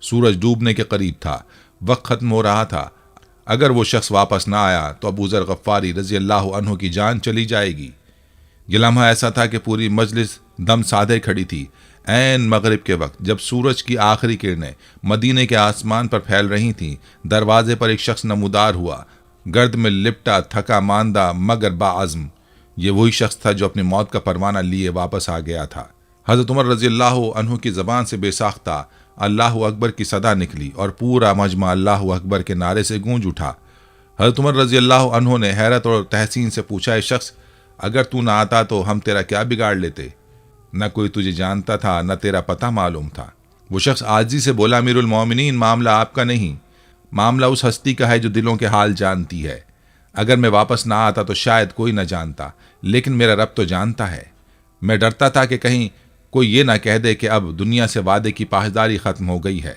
سورج ڈوبنے کے قریب تھا، وقت ختم ہو رہا تھا۔ اگر وہ شخص واپس نہ آیا تو ابو ذر غفاری رضی اللہ عنہ کی جان چلی جائے گی۔ یہ لمحہ ایسا تھا کہ پوری مجلس دم سادھے کھڑی تھی۔ عین مغرب کے وقت جب سورج کی آخری کرنیں مدینے کے آسمان پر پھیل رہی تھیں، دروازے پر ایک شخص نمودار ہوا، گرد میں لپٹا، تھکا ماندہ مگر باعزم۔ یہ وہی شخص تھا جو اپنی موت کا پروانہ لیے واپس آ گیا تھا۔ حضرت عمر رضی اللہ عنہ کی زبان سے بے ساختہ اللہ اکبر کی صدا نکلی اور پورا مجمع اللہ اکبر کے نعرے سے گونج اٹھا۔ حضرت عمر رضی اللہ عنہ نے حیرت اور تحسین سے پوچھا، اے شخص، اگر تو نہ آتا تو ہم تیرا کیا بگاڑ لیتے؟ نہ کوئی تجھے جانتا تھا، نہ تیرا پتہ معلوم تھا۔ وہ شخص عاجزی سے بولا، امیر المومنین، معاملہ آپ کا نہیں، معاملہ اس ہستی کا ہے جو دلوں کے حال جانتی ہے۔ اگر میں واپس نہ آتا تو شاید کوئی نہ جانتا، لیکن میرا رب تو جانتا ہے۔ میں ڈرتا تھا کہ کہیں کوئی یہ نہ کہہ دے کہ اب دنیا سے وعدے کی پاسداری ختم ہو گئی ہے۔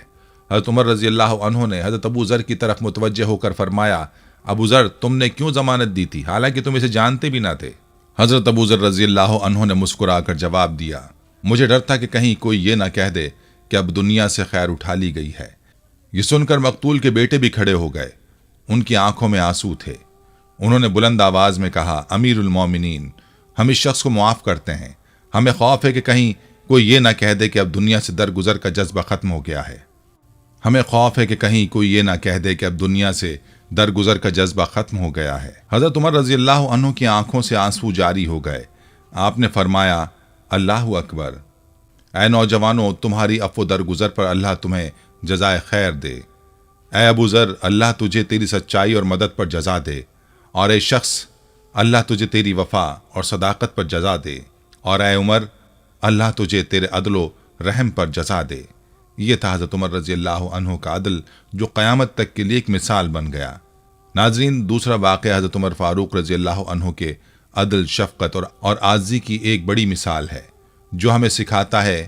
حضرت عمر رضی اللہ عنہ نے حضرت ابو ذر کی طرف متوجہ ہو کر فرمایا، ابو ذر، تم نے کیوں ضمانت دی تھی حالانکہ تم اسے جانتے بھی نہ تھے؟ حضرت ابو ذر رضی اللہ عنہ نے مسکرا کر جواب دیا، مجھے ڈر تھا کہ کہیں کوئی یہ نہ کہہ دے کہ اب دنیا سے خیر اٹھا لی گئی ہے۔ یہ سن کر مقتول کے بیٹے بھی کھڑے ہو گئے، ان کی آنکھوں میں آنسو تھے۔ انہوں نے بلند آواز میں کہا، امیر المومنین، ہم اس شخص کو معاف کرتے ہیں، ہمیں خوف ہے کہ کہیں کوئی یہ نہ کہہ دے کہ اب دنیا سے درگزر کا جذبہ ختم ہو گیا ہے۔ ہمیں خوف ہے کہ کہیں کوئی یہ نہ کہہ دے کہ اب دنیا سے درگزر کا جذبہ ختم ہو گیا ہے۔ حضرت عمر رضی اللہ عنہ کی آنکھوں سے آنسو جاری ہو گئے۔ آپ نے فرمایا، اللہ اکبر، اے نوجوانوں، تمہاری عفو درگزر پر اللہ تمہیں جزائے خیر دے۔ اے ابو ذر، اللہ تجھے تیری سچائی اور مدد پر جزا دے، اور اے شخص، اللہ تجھے تیری وفا اور صداقت پر جزا دے، اور اے عمر، اللہ تجھے تیرے عدل و رحم پر جزا دے۔ یہ تھا حضرت عمر رضی اللہ عنہ کا عدل جو قیامت تک کے لیے ایک مثال بن گیا۔ ناظرین، دوسرا واقعہ حضرت عمر فاروق رضی اللہ عنہ کے عدل، شفقت اور عاجزی کی ایک بڑی مثال ہے، جو ہمیں سکھاتا ہے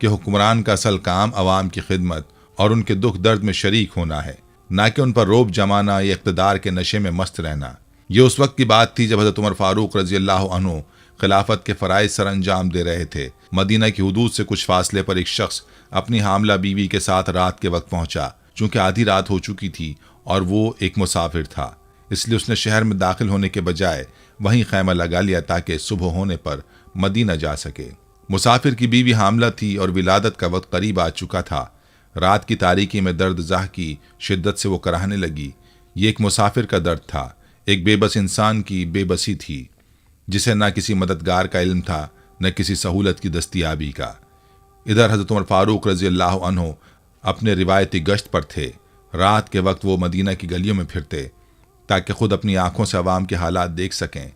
کہ حکمران کا اصل کام عوام کی خدمت اور ان کے دکھ درد میں شریک ہونا ہے، نہ کہ ان پر روب جمانا یا اقتدار کے نشے میں مست رہنا۔ یہ اس وقت کی بات تھی جب حضرت عمر فاروق رضی اللہ عنہ خلافت کے فرائض سر انجام دے رہے تھے۔ مدینہ کی حدود سے کچھ فاصلے پر ایک شخص اپنی حاملہ بیوی کے ساتھ رات کے وقت پہنچا۔ چونکہ آدھی رات ہو چکی تھی اور وہ ایک مسافر تھا، اس لیے اس نے شہر میں داخل ہونے کے بجائے وہیں خیمہ لگا لیا تاکہ صبح ہونے پر مدینہ جا سکے۔ مسافر کی بیوی حاملہ تھی اور ولادت کا وقت قریب آ چکا تھا۔ رات کی تاریکی میں درد زہ کی شدت سے وہ کراہنے لگی۔ یہ ایک مسافر کا درد تھا، ایک بے بس انسان کی بے بسی تھی، جسے نہ کسی مددگار کا علم تھا، نہ کسی سہولت کی دستیابی کا۔ ادھر حضرت عمر فاروق رضی اللہ عنہ اپنے روایتی گشت پر تھے۔ رات کے وقت وہ مدینہ کی گلیوں میں پھرتے تاکہ خود اپنی آنکھوں سے عوام کے حالات دیکھ سکیں۔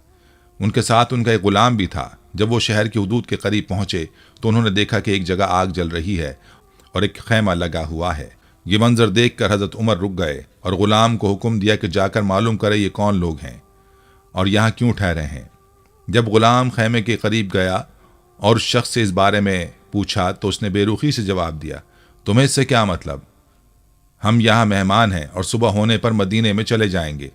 ان کے ساتھ ان کا ایک غلام بھی تھا۔ جب وہ شہر کی حدود کے قریب پہنچے تو انہوں نے دیکھا کہ ایک جگہ آگ جل رہی ہے اور ایک خیمہ لگا ہوا ہے۔ یہ منظر دیکھ کر حضرت عمر رک گئے اور غلام کو حکم دیا کہ جا کر معلوم کرے یہ کون لوگ ہیں اور یہاں کیوں ٹھہرے ہیں۔ جب غلام خیمے کے قریب گیا اور اس شخص سے اس بارے میں پوچھا تو اس نے بے رخی سے جواب دیا، تمہیں اس سے کیا مطلب؟ ہم یہاں مہمان ہیں اور صبح ہونے پر مدینے میں چلے جائیں گے۔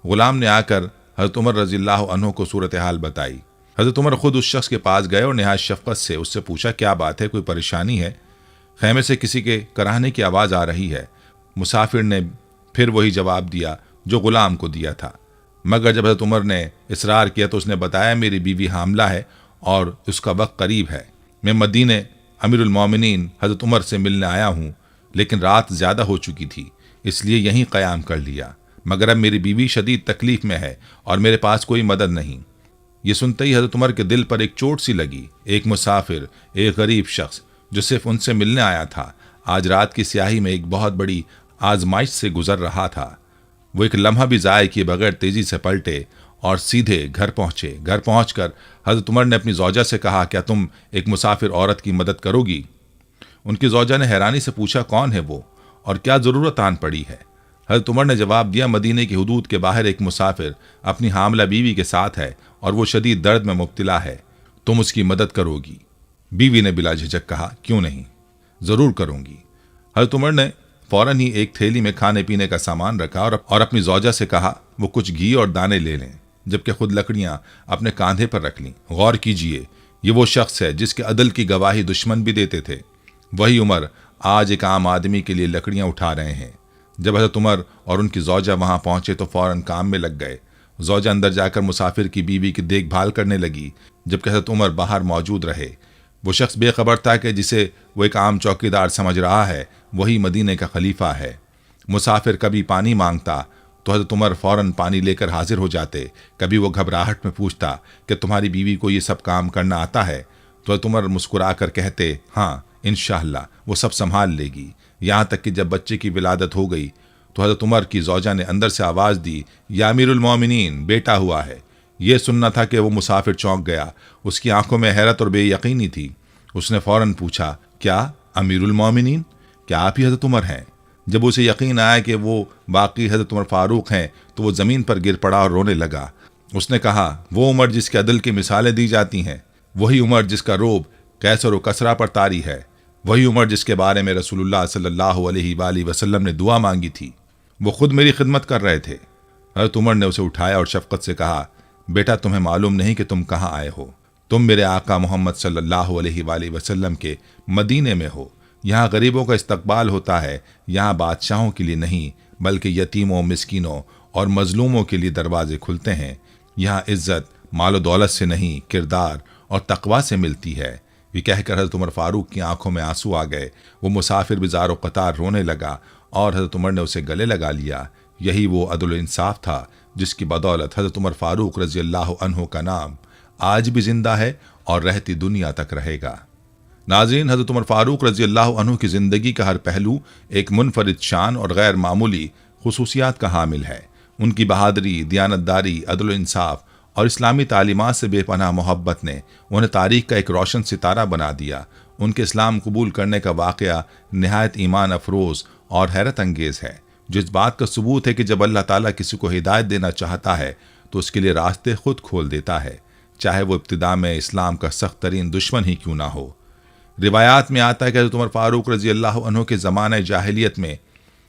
غلام نے آ کر حضرت عمر رضی اللہ عنہ کو صورتحال بتائی۔ حضرت عمر خود اس شخص کے پاس گئے اور نہایت شفقت سے اس سے پوچھا، کیا بات ہے، کوئی پریشانی ہے؟ خیمے سے کسی کے کراہنے کی آواز آ رہی ہے۔ مسافر نے پھر وہی جواب دیا جو غلام کو دیا تھا، مگر جب حضرت عمر نے اصرار کیا تو اس نے بتایا، میری بیوی حاملہ ہے اور اس کا وقت قریب ہے۔ میں مدینے امیر المومنین حضرت عمر سے ملنے آیا ہوں، لیکن رات زیادہ ہو چکی تھی، اس لیے یہیں قیام کر لیا، مگر اب میری بیوی شدید تکلیف میں ہے اور میرے پاس کوئی مدد نہیں۔ یہ سنتے ہی حضرت عمر کے دل پر ایک چوٹ سی لگی۔ ایک مسافر، ایک غریب شخص جو صرف ان سے ملنے آیا تھا، آج رات کی سیاہی میں ایک بہت بڑی آزمائش سے گزر رہا تھا۔ وہ ایک لمحہ بھی ضائع کیے بغیر تیزی سے پلٹے اور سیدھے گھر پہنچے۔ گھر پہنچ کر حضرت عمر نے اپنی زوجہ سے کہا، کیا تم ایک مسافر عورت کی مدد کرو گی؟ ان کی زوجہ نے حیرانی سے پوچھا، کون ہے وہ اور کیا ضرورت آن پڑی ہے؟ حضرت عمر نے جواب دیا، مدینے کی حدود کے باہر ایک مسافر اپنی حاملہ بیوی کے ساتھ ہے اور وہ شدید درد میں مبتلا ہے، تم اس کی مدد کرو گی؟ بیوی نے بلا جھجک کہا، کیوں نہیں، ضرور کروں گی۔ حضرت عمر نے فوراً ہی ایک تھیلی میں کھانے پینے کا سامان رکھا اور اپنی زوجہ سے کہا وہ کچھ گھی اور دانے لے لیں، جبکہ خود لکڑیاں اپنے کاندھے پر رکھ لیں۔ غور کیجئے، یہ وہ شخص ہے جس کے عدل کی گواہی دشمن بھی دیتے تھے۔ وہی عمر آج ایک عام آدمی کے لیے لکڑیاں اٹھا رہے ہیں۔ جب حضرت عمر اور ان کی زوجہ وہاں پہنچے تو فوراً کام میں لگ گئے۔ زوجہ اندر جا کر مسافر کی بیوی کی دیکھ بھال کرنے لگی، جبکہ حضرت عمر باہر موجود رہے۔ وہ شخص بے خبر تھا کہ جسے وہ ایک عام چوکیدار سمجھ رہا ہے وہی مدینے کا خلیفہ ہے۔ مسافر کبھی پانی مانگتا تو حضرت عمر فوراً پانی لے کر حاضر ہو جاتے۔ کبھی وہ گھبراہٹ میں پوچھتا کہ تمہاری بیوی کو یہ سب کام کرنا آتا ہے؟ تو حضرت عمر مسکرا کر کہتے، ہاں انشاءاللہ وہ سب سنبھال لے گی۔ یہاں تک کہ جب بچے کی ولادت ہو گئی تو حضرت عمر کی زوجہ نے اندر سے آواز دی، یا امیر المومنین، بیٹا ہوا ہے۔ یہ سننا تھا کہ وہ مسافر چونک گیا۔ اس کی آنکھوں میں حیرت اور بے یقینی تھی۔ اس نے فوراً پوچھا، کیا امیر المومنین؟ کیا آپ ہی حضرت عمر ہیں؟ جب اسے یقین آیا کہ وہ باقی حضرت عمر فاروق ہیں تو وہ زمین پر گر پڑا اور رونے لگا۔ اس نے کہا، وہ عمر جس کے عدل کی مثالیں دی جاتی ہیں، وہی عمر جس کا روب قیصر و کسریٰ پر طاری ہے، وہی عمر جس کے بارے میں رسول اللہ صلی اللہ علیہ وآلہ وسلم نے دعا مانگی تھی۔ وہ خود میری خدمت کر رہے تھے۔ حضرت عمر نے اسے اٹھایا اور شفقت سے کہا، بیٹا تمہیں معلوم نہیں کہ تم کہاں آئے ہو؟ تم میرے آقا محمد صلی اللہ علیہ وآلہ وسلم کے مدینے میں ہو۔ یہاں غریبوں کا استقبال ہوتا ہے۔ یہاں بادشاہوں کے لیے نہیں بلکہ یتیموں، مسکینوں اور مظلوموں کے لیے دروازے کھلتے ہیں۔ یہاں عزت مال و دولت سے نہیں، کردار اور تقوی سے ملتی ہے۔ یہ کہہ کر حضرت عمر فاروق کی آنکھوں میں آنسو آ گئے۔ وہ مسافر بزار و قطار رونے لگا اور حضرت عمر نے اسے گلے لگا لیا۔ یہی وہ عدل و انصاف تھا جس کی بدولت حضرت عمر فاروق رضی اللہ عنہ کا نام آج بھی زندہ ہے اور رہتی دنیا تک رہے گا۔ ناظرین، حضرت عمر فاروق رضی اللہ عنہ کی زندگی کا ہر پہلو ایک منفرد شان اور غیر معمولی خصوصیات کا حامل ہے۔ ان کی بہادری، دیانتداری، عدل و انصاف اور اسلامی تعلیمات سے بے پناہ محبت نے انہیں تاریخ کا ایک روشن ستارہ بنا دیا۔ ان کے اسلام قبول کرنے کا واقعہ نہایت ایمان افروز اور حیرت انگیز ہے، جو اس بات کا ثبوت ہے کہ جب اللہ تعالیٰ کسی کو ہدایت دینا چاہتا ہے تو اس کے لیے راستے خود کھول دیتا ہے، چاہے وہ ابتدا میں اسلام کا سخت ترین دشمن ہی کیوں نہ ہو۔ روایات میں آتا ہے کہ حضرت عمر فاروق رضی اللہ عنہ کے زمانہ جاہلیت میں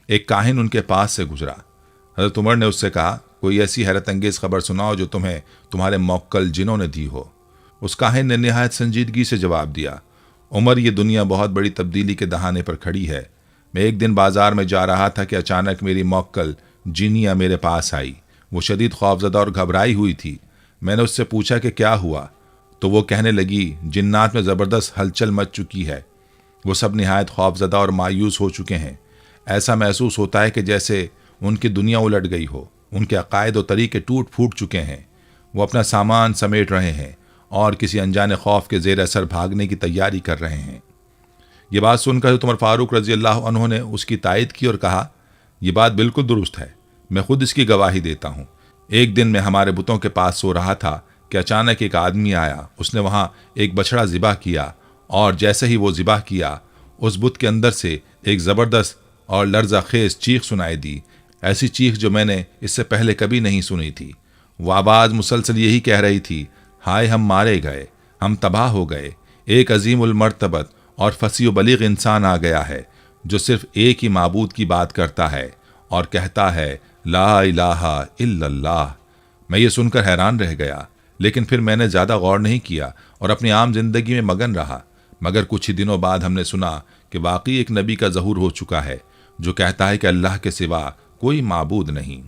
ایک کاہن ان کے پاس سے گزرا۔ حضرت عمر نے اس سے کہا، کوئی ایسی حیرت انگیز خبر سناؤ جو تمہیں تمہارے موکل جنوں نے دی ہو۔ اس کاہن نے نہایت سنجیدگی سے جواب دیا، عمر، یہ دنیا بہت بڑی تبدیلی کے دہانے پر کھڑی ہے۔ میں ایک دن بازار میں جا رہا تھا کہ اچانک میری موکل جینیا میرے پاس آئی۔ وہ شدید خوفزدہ اور گھبرائی ہوئی تھی۔ میں نے اس سے پوچھا کہ کیا ہوا، تو وہ کہنے لگی، جنات میں زبردست ہلچل مچ چکی ہے۔ وہ سب نہایت خوفزدہ اور مایوس ہو چکے ہیں۔ ایسا محسوس ہوتا ہے کہ جیسے ان کی دنیا الٹ گئی ہو۔ ان کے عقائد و طریقے ٹوٹ پھوٹ چکے ہیں۔ وہ اپنا سامان سمیٹ رہے ہیں اور کسی انجان خوف کے زیر اثر بھاگنے کی تیاری کر رہے ہیں۔ یہ بات سن کر حضرت عمر فاروق رضی اللہ عنہ نے اس کی تائید کی اور کہا، یہ بات بالکل درست ہے، میں خود اس کی گواہی دیتا ہوں۔ ایک دن میں ہمارے بتوں کے پاس سو رہا تھا کہ اچانک ایک آدمی آیا۔ اس نے وہاں ایک بچڑا ذبح کیا اور جیسے ہی وہ ذبح کیا، اس بت کے اندر سے ایک زبردست اور لرزہ خیز چیخ سنائی دی، ایسی چیخ جو میں نے اس سے پہلے کبھی نہیں سنی تھی۔ وہ آواز مسلسل یہی کہہ رہی تھی، ہائے ہم مارے گئے، ہم تباہ ہو گئے۔ ایک عظیم المرتبت اور فصیح و بلیغ انسان آ گیا ہے جو صرف ایک ہی معبود کی بات کرتا ہے اور کہتا ہے، لا الہ الا اللہ۔ میں یہ سن کر حیران رہ گیا، لیکن پھر میں نے زیادہ غور نہیں کیا اور اپنی عام زندگی میں مگن رہا۔ مگر کچھ ہی دنوں بعد ہم نے سنا کہ واقعی ایک نبی کا ظہور ہو چکا ہے جو کہتا ہے کہ اللہ کے سوا کوئی معبود نہیں۔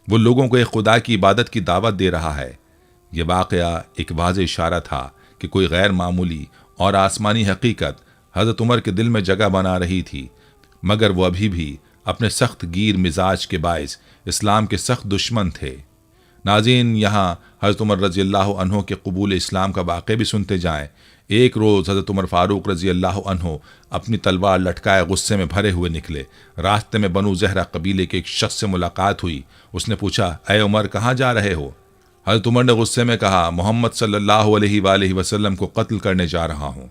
وہ لوگوں کو ایک خدا کی عبادت کی دعوت دے رہا ہے۔ یہ واقعہ ایک واضح اشارہ تھا کہ کوئی غیر معمولی اور آسمانی حقیقت حضرت عمر کے دل میں جگہ بنا رہی تھی، مگر وہ ابھی بھی اپنے سخت گیر مزاج کے باعث اسلام کے سخت دشمن تھے۔ ناظرین، یہاں حضرت عمر رضی اللہ عنہ کے قبول اسلام کا واقعہ بھی سنتے جائیں۔ ایک روز حضرت عمر فاروق رضی اللہ عنہ اپنی تلوار لٹکائے غصے میں بھرے ہوئے نکلے۔ راستے میں بنو زہرہ قبیلے کے ایک شخص سے ملاقات ہوئی۔ اس نے پوچھا، اے عمر، کہاں جا رہے ہو؟ حضرت عمر نے غصے میں کہا، محمد صلی اللہ علیہ وآلہ وسلم کو قتل کرنے جا رہا ہوں۔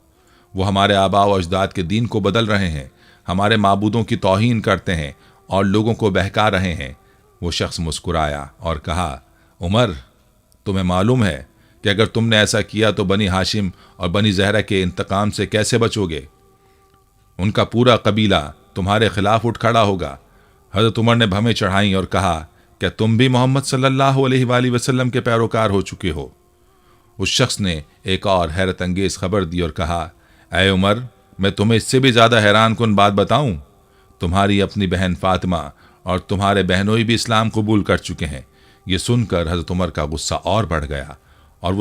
وہ ہمارے آباء و اجداد کے دین کو بدل رہے ہیں، ہمارے معبودوں کی توہین کرتے ہیں اور لوگوں کو بہکا رہے ہیں۔ وہ شخص مسکرایا اور کہا، عمر، تمہیں معلوم ہے کہ اگر تم نے ایسا کیا تو بنی ہاشم اور بنی زہرہ کے انتقام سے کیسے بچو گے؟ ان کا پورا قبیلہ تمہارے خلاف اٹھ کھڑا ہوگا۔ حضرت عمر نے بھویں چڑھائیں اور کہا، کیا تم بھی محمد صلی اللہ علیہ وآلہ وسلم کے پیروکار ہو چکے ہو؟ اس شخص نے ایک اور حیرت انگیز خبر دی اور کہا، اے عمر، میں تمہیں اس سے بھی زیادہ حیران کن بات بتاؤں؟ تمہاری اپنی بہن فاطمہ اور تمہارے بہنوئی بھی اسلام قبول کر چکے ہیں۔ یہ سن کر حضرت عمر کا غصہ اور بڑھ گیا اور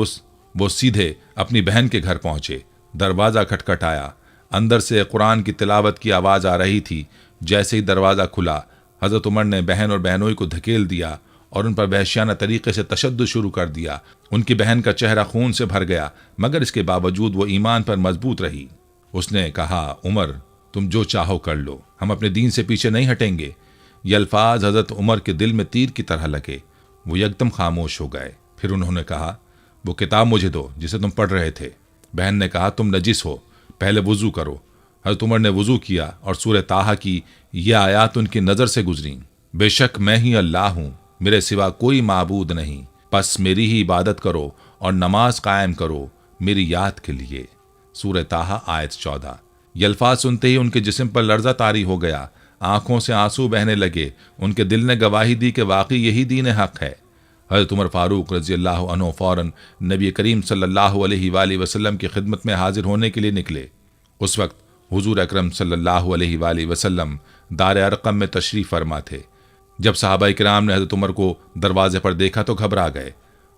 وہ سیدھے اپنی بہن کے گھر پہنچے۔ دروازہ کھٹکھٹایا، اندر سے قرآن کی تلاوت کی آواز آ رہی تھی۔ جیسے ہی دروازہ کھلا، حضرت عمر نے بہن اور بہنوئی کو دھکیل دیا اور ان پر وحشیانہ طریقے سے تشدد شروع کر دیا۔ ان کی بہن کا چہرہ خون سے بھر گیا، مگر اس کے باوجود وہ ایمان پر مضبوط رہی۔ اس نے کہا، عمر تم جو چاہو کر لو، ہم اپنے دین سے پیچھے نہیں ہٹیں گے۔ یہ الفاظ حضرت عمر کے دل میں تیر کی طرح لگے۔ وہ یکدم خاموش ہو گئے۔ پھر انہوں نے کہا، وہ کتاب مجھے دو جسے تم پڑھ رہے تھے۔ بہن نے کہا، تم نجس ہو، پہلے وضو کرو۔ حضرت عمر نے وضو کیا اور سورہ طٰہٰ کی یہ آیات ان کی نظر سے گزریں۔ بے شک میں ہی اللہ ہوں، میرے سوا کوئی معبود نہیں، پس میری ہی عبادت کرو اور نماز قائم کرو میری یاد کے لیے۔ سورہ طٰہٰ آیت 14۔ یہ الفاظ سنتے ہی ان کے جسم پر لرزہ طاری ہو گیا، آنکھوں سے آنسو بہنے لگے۔ ان کے دل نے گواہی دی کہ واقعی یہی دین حق ہے۔ حضرت عمر فاروق رضی اللہ عنہ فوراً نبی کریم صلی اللہ علیہ وآلہ وسلم کی خدمت میں حاضر ہونے کے لیے نکلے۔ اس وقت حضور اکرم صلی اللہ علیہ وآلہ وسلم دار ارقم میں تشریف فرما تھے۔ جب صحابہ کرام نے حضرت عمر کو دروازے پر دیکھا تو گھبرا گئے۔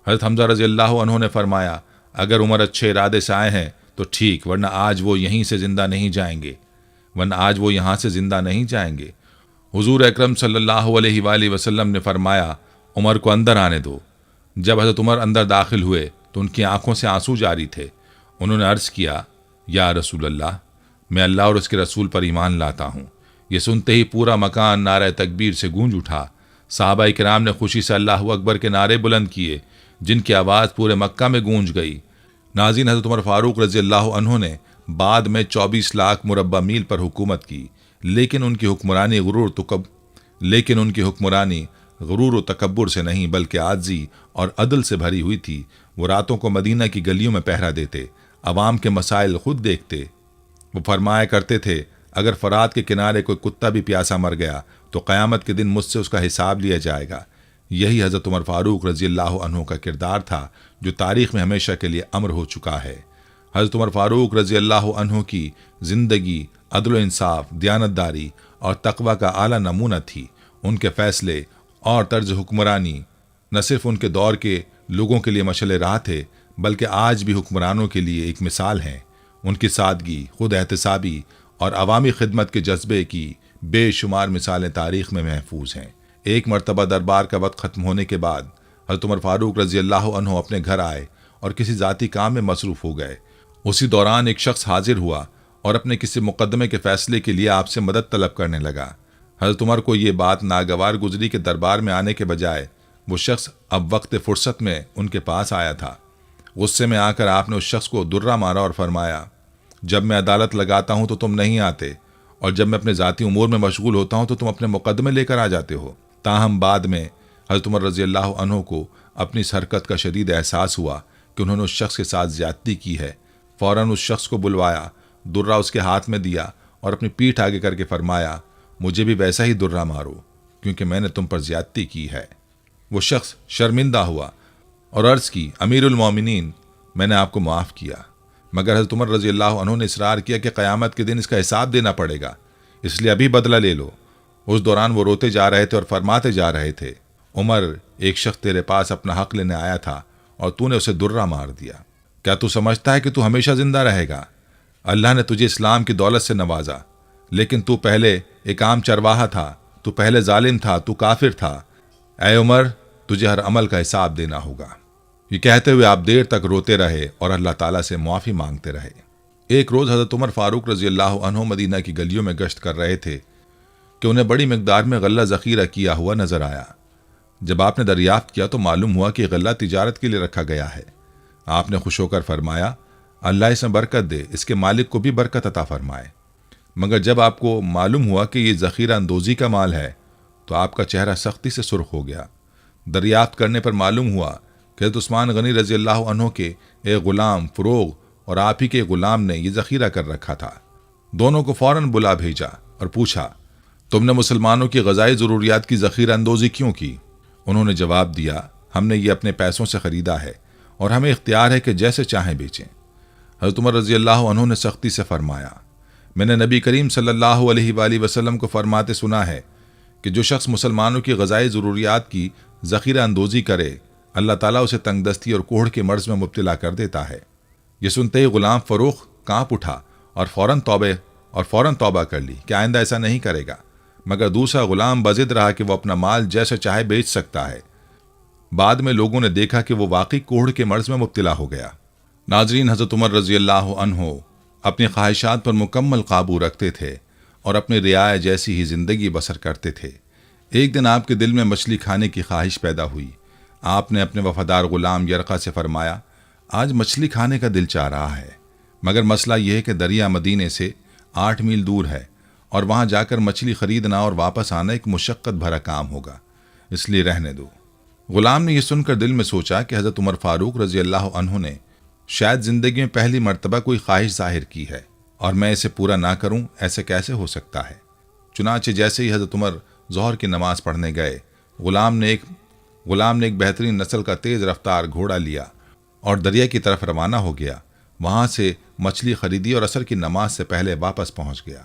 حضرت حمزہ رضی اللہ عنہ نے فرمایا، اگر عمر اچھے ارادے سے آئے ہیں تو ٹھیک، ورنہ آج وہ یہاں سے زندہ نہیں جائیں گے۔ حضور اکرم صلی اللہ علیہ وآلہ وسلم نے فرمایا، عمر کو اندر آنے دو۔ جب حضرت عمر اندر داخل ہوئے تو ان کی آنکھوں سے آنسو جاری تھے۔ انہوں نے عرض کیا، یا رسول اللہ، میں اللہ اور اس کے رسول پر ایمان لاتا ہوں۔ یہ سنتے ہی پورا مکان نعرہ تکبیر سے گونج اٹھا۔ صحابہ کرام نے خوشی سے اللہ اکبر کے نعرے بلند کیے، جن کی آواز پورے مکہ میں گونج گئی۔ ناظرین، حضرت عمر فاروق رضی اللہ عنہ نے بعد میں 24 لاکھ مربع میل پر حکومت کی، لیکن ان کی حکمرانی غرور و تکبر سے نہیں بلکہ عاجزی اور عدل سے بھری ہوئی تھی۔ وہ راتوں کو مدینہ کی گلیوں میں پہرا دیتے، عوام کے مسائل خود دیکھتے۔ وہ فرمایا کرتے تھے، اگر فرات کے کنارے کوئی کتا بھی پیاسا مر گیا تو قیامت کے دن مجھ سے اس کا حساب لیا جائے گا۔ یہی حضرت عمر فاروق رضی اللہ عنہ کا کردار تھا، جو تاریخ میں ہمیشہ کے لیے امر ہو چکا ہے۔ حضرت عمر فاروق رضی اللہ عنہ کی زندگی عدل و انصاف، دیانتداری اور تقوی کا اعلیٰ نمونہ تھی۔ ان کے فیصلے اور طرز حکمرانی نہ صرف ان کے دور کے لوگوں کے لیے مشعل راہ تھے، بلکہ آج بھی حکمرانوں کے لیے ایک مثال ہیں۔ ان کی سادگی، خود احتسابی اور عوامی خدمت کے جذبے کی بے شمار مثالیں تاریخ میں محفوظ ہیں۔ ایک مرتبہ دربار کا وقت ختم ہونے کے بعد حضرت عمر فاروق رضی اللہ عنہ اپنے گھر آئے اور کسی ذاتی کام میں مصروف ہو گئے۔ اسی دوران ایک شخص حاضر ہوا اور اپنے کسی مقدمے کے فیصلے کے لیے آپ سے مدد طلب کرنے لگا۔ حضرت عمر کو یہ بات ناگوار گزری کہ دربار میں آنے کے بجائے وہ شخص اب وقت فرصت میں ان کے پاس آیا تھا۔ غصے میں آ کر آپ نے اس شخص کو درہ مارا اور فرمایا، جب میں عدالت لگاتا ہوں تو تم نہیں آتے، اور جب میں اپنے ذاتی امور میں مشغول ہوتا ہوں تو تم اپنے مقدمے لے کر آ جاتے ہو۔ تاہم بعد میں حضرت عمر رضی اللہ عنہ کو اپنی اس حرکت کا شدید احساس ہوا کہ انہوں نے اس شخص کے ساتھ زیادتی کی ہے۔ فوراً اس شخص کو بلوایا، درہ اس کے ہاتھ میں دیا اور اپنی پیٹھ آگے کر کے فرمایا، مجھے بھی ویسا ہی درہ مارو، کیونکہ میں نے تم پر زیادتی کی ہے۔ وہ شخص شرمندہ ہوا اور عرض کی، امیر المومنین، میں نے آپ کو معاف کیا، مگر حضرت عمر رضی اللہ عنہ نے اصرار کیا کہ قیامت کے دن اس کا حساب دینا پڑے گا، اس لیے ابھی بدلہ لے لو۔ اس دوران وہ روتے جا رہے تھے اور فرماتے جا رہے تھے، عمر، ایک شخص تیرے پاس اپنا حق لینے آیا تھا اور تو نے اسے درہ مار دیا۔ کیا تو سمجھتا ہے کہ تو ہمیشہ زندہ رہے گا؟ اللہ نے تجھے اسلام کی دولت سے نوازا، لیکن تو پہلے ایک عام چرواہا تھا، تو پہلے ظالم تھا، تو کافر تھا۔ اے عمر، تجھے ہر عمل کا حساب دینا ہوگا۔ یہ کہتے ہوئے آپ دیر تک روتے رہے اور اللہ تعالیٰ سے معافی مانگتے رہے۔ ایک روز حضرت عمر فاروق رضی اللہ عنہ مدینہ کی گلیوں میں گشت کر رہے تھے کہ انہیں بڑی مقدار میں غلہ ذخیرہ کیا ہوا نظر آیا۔ جب آپ نے دریافت کیا تو معلوم ہوا کہ غلہ تجارت کے لیے رکھا گیا ہے۔ آپ نے خوش ہو کر فرمایا، اللہ اس میں برکت دے، اس کے مالک کو بھی برکت عطا فرمائے۔ مگر جب آپ کو معلوم ہوا کہ یہ ذخیرہ اندوزی کا مال ہے تو آپ کا چہرہ سختی سے سرخ ہو گیا۔ دریافت کرنے پر معلوم ہوا کہ حضرت عثمان غنی رضی اللہ عنہ کے ایک غلام فروغ اور آپ ہی کے غلام نے یہ ذخیرہ کر رکھا تھا۔ دونوں کو فوراً بلا بھیجا اور پوچھا، تم نے مسلمانوں کی غذائی ضروریات کی ذخیرہ اندوزی کیوں کی؟ انہوں نے جواب دیا، ہم نے یہ اپنے پیسوں سے خریدا ہے اور ہمیں اختیار ہے کہ جیسے چاہیں بیچیں۔ حضرت عمر رضی اللہ عنہ نے سختی سے فرمایا، میں نے نبی کریم صلی اللہ علیہ وآلہ وسلم کو فرماتے سنا ہے کہ جو شخص مسلمانوں کی غذائی ضروریات کی ذخیرہ اندوزی کرے، اللہ تعالیٰ اسے تنگ دستی اور کوڑھ کے مرض میں مبتلا کر دیتا ہے۔ یہ سنتے ہی غلام فروخ کانپ اٹھا اور فوراً توبہ کر لی کہ آئندہ ایسا نہیں کرے گا، مگر دوسرا غلام بضد رہا کہ وہ اپنا مال جیسے چاہے بیچ سکتا ہے۔ بعد میں لوگوں نے دیکھا کہ وہ واقعی کوڑھ کے مرض میں مبتلا ہو گیا۔ ناظرین، حضرت عمر رضی اللہ عنہ اپنی خواہشات پر مکمل قابو رکھتے تھے اور اپنی رعایا جیسی ہی زندگی بسر کرتے تھے۔ ایک دن آپ کے دل میں مچھلی کھانے کی خواہش پیدا ہوئی۔ آپ نے اپنے وفادار غلام یرقہ سے فرمایا، آج مچھلی کھانے کا دل چاہ رہا ہے، مگر مسئلہ یہ ہے کہ دریا مدینے سے 8 میل دور ہے اور وہاں جا کر مچھلی خریدنا اور واپس آنا ایک مشقت بھرا کام ہوگا، اس لیے رہنے دو۔ غلام نے یہ سن کر دل میں سوچا کہ حضرت عمر فاروق رضی اللہ عنہ نے شاید زندگی میں پہلی مرتبہ کوئی خواہش ظاہر کی ہے اور میں اسے پورا نہ کروں، ایسے کیسے ہو سکتا ہے۔ چنانچہ جیسے ہی حضرت عمر ظہر کی نماز پڑھنے گئے، غلام نے ایک بہترین نسل کا تیز رفتار گھوڑا لیا اور دریا کی طرف روانہ ہو گیا۔ وہاں سے مچھلی خریدی اور عصر کی نماز سے پہلے واپس پہنچ گیا۔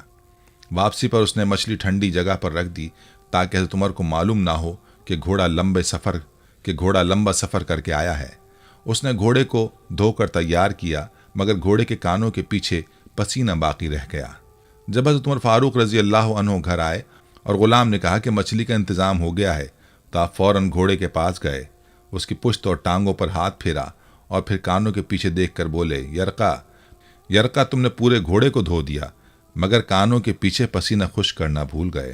واپسی پر اس نے مچھلی ٹھنڈی جگہ پر رکھ دی تاکہ حضرت عمر کو معلوم نہ ہو کہ گھوڑا لمبا سفر کر کے آیا ہے۔ اس نے گھوڑے کو دھو کر تیار کیا، مگر گھوڑے کے کانوں کے پیچھے پسینہ باقی رہ گیا۔ جب حضرت عمر فاروق رضی اللہ عنہ گھر آئے اور غلام نے کہا کہ مچھلی کا انتظام ہو گیا ہے، تو آپ فوراً گھوڑے کے پاس گئے، اس کی پشت اور ٹانگوں پر ہاتھ پھیرا اور پھر کانوں کے پیچھے دیکھ کر بولے، یرقہ تم نے پورے گھوڑے کو دھو دیا، مگر کانوں کے پیچھے پسینہ خشک کرنا بھول گئے۔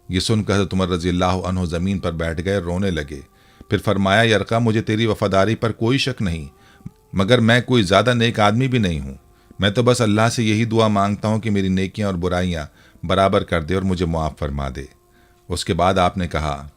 یہ سن کر حضرت عمر رضی اللہ عنہ زمین پر بیٹھ گئے، رونے لگے۔ پھر فرمایا، یرقہ مجھے تیری وفاداری پر کوئی شک نہیں، مگر میں کوئی زیادہ نیک آدمی بھی نہیں ہوں۔ میں تو بس اللہ سے یہی دعا مانگتا ہوں کہ میری نیکیاں اور برائیاں برابر کر دے اور مجھے معاف فرما دے۔ اس کے بعد آپ نے کہا،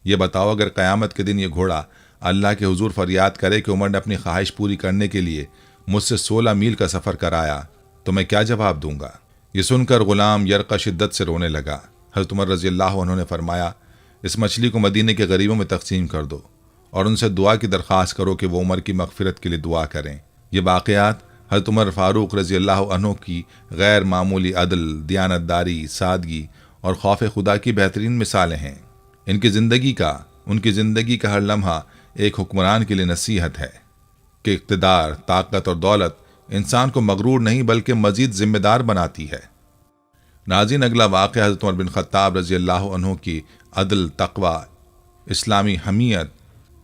یہ بتاؤ اگر قیامت کے دن یہ گھوڑا اللہ کے حضور فریاد کرے کہ عمر نے اپنی خواہش پوری کرنے کے لیے مجھ سے 16 میل کا سفر کرایا تو میں کیا جواب دوں گا؟ یہ سن کر غلام یرقہ شدت سے رونے لگا۔ حضرت عمر رضی اللہ عنہ نے فرمایا، اس مچھلی کو مدینے کے غریبوں میں تقسیم کر دو اور ان سے دعا کی درخواست کرو کہ وہ عمر کی مغفرت کے لیے دعا کریں۔ یہ واقعات حضرت عمر فاروق رضی اللہ عنہ کی غیر معمولی عدل، دیانتداری، سادگی اور خوف خدا کی بہترین مثالیں ہیں۔ ان کی زندگی کا ہر لمحہ ایک حکمران کے لیے نصیحت ہے کہ اقتدار، طاقت اور دولت انسان کو مغرور نہیں بلکہ مزید ذمہ دار بناتی ہے۔ ناظرین، اگلا واقعہ حضرت عمر بن خطاب رضی اللہ عنہ کی عدل، تقوی، اسلامی حمیت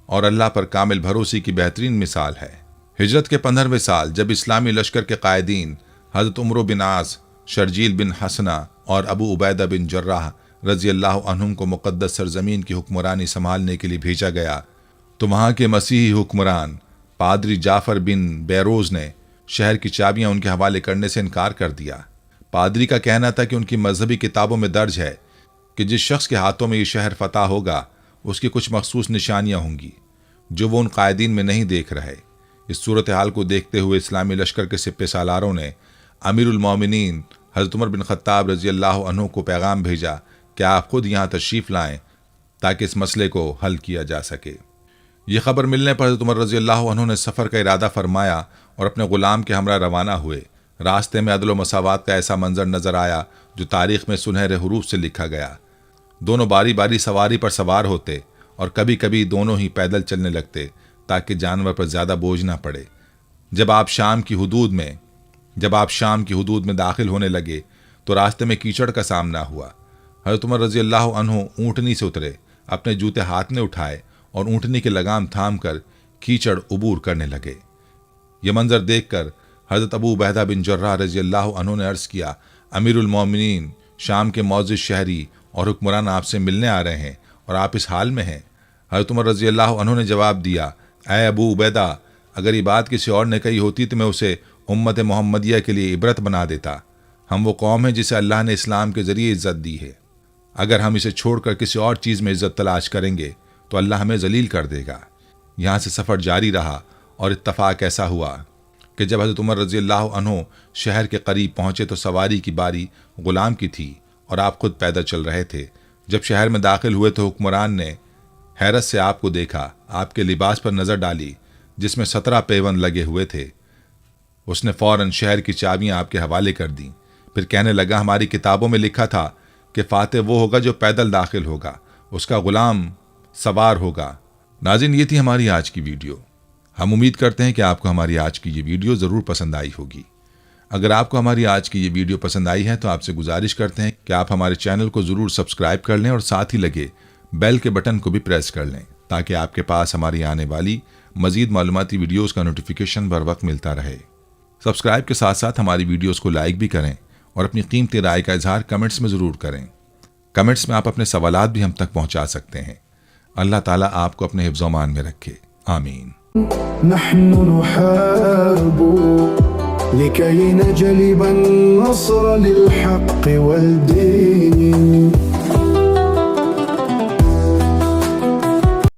اور اللہ پر کامل بھروسے کی بہترین مثال ہے۔ ہجرت کے 15ویں سال جب اسلامی لشکر کے قائدین حضرت عمرو بن عاص، شرجیل بن حسنہ اور ابو عبیدہ بن جراح رضی اللہ عنہم کو مقدس سرزمین کی حکمرانی سنبھالنے کے لیے بھیجا گیا تو وہاں کے مسیحی حکمران پادری جعفر بن بیروز نے شہر کی چابیاں ان کے حوالے کرنے سے انکار کر دیا۔ پادری کا کہنا تھا کہ ان کی مذہبی کتابوں میں درج ہے کہ جس شخص کے ہاتھوں میں یہ شہر فتح ہوگا اس کی کچھ مخصوص نشانیاں ہوں گی جو وہ ان قائدین میں نہیں دیکھ رہے۔ اس صورتحال کو دیکھتے ہوئے اسلامی لشکر کے سپہ سالاروں نے امیر المومنین حضرت عمر بن خطاب رضی اللہ عنہ کو پیغام بھیجا کہ آپ خود یہاں تشریف لائیں تاکہ اس مسئلے کو حل کیا جا سکے۔ یہ خبر ملنے پر حضرت عمر رضی اللہ عنہ نے سفر کا ارادہ فرمایا اور اپنے غلام کے ہمراہ روانہ ہوئے۔ راستے میں عدل و مساوات کا ایسا منظر نظر آیا جو تاریخ میں سنہرے حروف سے لکھا گیا۔ دونوں باری باری سواری پر سوار ہوتے اور کبھی کبھی دونوں ہی پیدل چلنے لگتے تاکہ جانور پر زیادہ بوجھ نہ پڑے۔ جب آپ شام کی حدود میں داخل ہونے لگے تو راستے میں کیچڑ کا سامنا ہوا۔ حضرت عمر رضی اللہ عنہ اونٹنی سے اترے، اپنے جوتے ہاتھ میں اٹھائے اور اونٹنی کے لگام تھام کر کیچڑ عبور کرنے لگے۔ یہ منظر دیکھ کر حضرت ابو عبیدہ بن جراح رضی اللہ عنہ نے عرض کیا، امیر المومنین، شام کے معزز شہری اور حکمران آپ سے ملنے آ رہے ہیں اور آپ اس حال میں ہیں۔ حضرت عمر رضی اللہ عنہ نے جواب دیا، اے ابو عبیدہ، اگر یہ بات کسی اور نے کہی ہوتی تو میں اسے امت محمدیہ کے لیے عبرت بنا دیتا۔ ہم وہ قوم ہیں جسے اللہ نے اسلام کے ذریعے عزت دی ہے۔ اگر ہم اسے چھوڑ کر کسی اور چیز میں عزت تلاش کریں گے تو اللہ ہمیں ذلیل کر دے گا۔ یہاں سے سفر جاری رہا اور اتفاق ایسا ہوا کہ جب حضرت عمر رضی اللہ عنہ شہر کے قریب پہنچے تو سواری کی باری غلام کی تھی اور آپ خود پیدل چل رہے تھے۔ جب شہر میں داخل ہوئے تو حکمران نے حیرت سے آپ کو دیکھا، آپ کے لباس پر نظر ڈالی جس میں 17 پیون لگے ہوئے تھے۔ اس نے فوراً شہر کی چابیاں آپ کے حوالے کر دیں، پھر کہنے لگا ہماری کتابوں میں لکھا تھا کہ فاتح وہ ہوگا جو پیدل داخل ہوگا، اس کا غلام سوار ہوگا۔ ناظرین، یہ تھی ہماری آج کی ویڈیو۔ ہم امید کرتے ہیں کہ آپ کو ہماری آج کی یہ ویڈیو ضرور پسند آئی ہوگی۔ اگر آپ کو ہماری آج کی یہ ویڈیو پسند آئی ہے تو آپ سے گزارش کرتے ہیں کہ آپ ہمارے چینل کو ضرور سبسکرائب کر لیں اور ساتھ ہی لگے بیل کے بٹن کو بھی پریس کر لیں تاکہ آپ کے پاس ہماری آنے والی مزید معلوماتی ویڈیوز کا نوٹیفیکیشن بر وقت ملتا رہے۔ سبسکرائب کے ساتھ ساتھ ہماری ویڈیوز کو لائک بھی کریں اور اپنی قیمتی رائے کا اظہار کمنٹس میں ضرور کریں۔ کمنٹس میں آپ اپنے سوالات بھی ہم تک پہنچا سکتے ہیں۔ اللہ تعالیٰ آپ کو اپنے حفظ و امان میں رکھے، آمین۔ نحن نحارب لكي نجلب النصر للحق والدين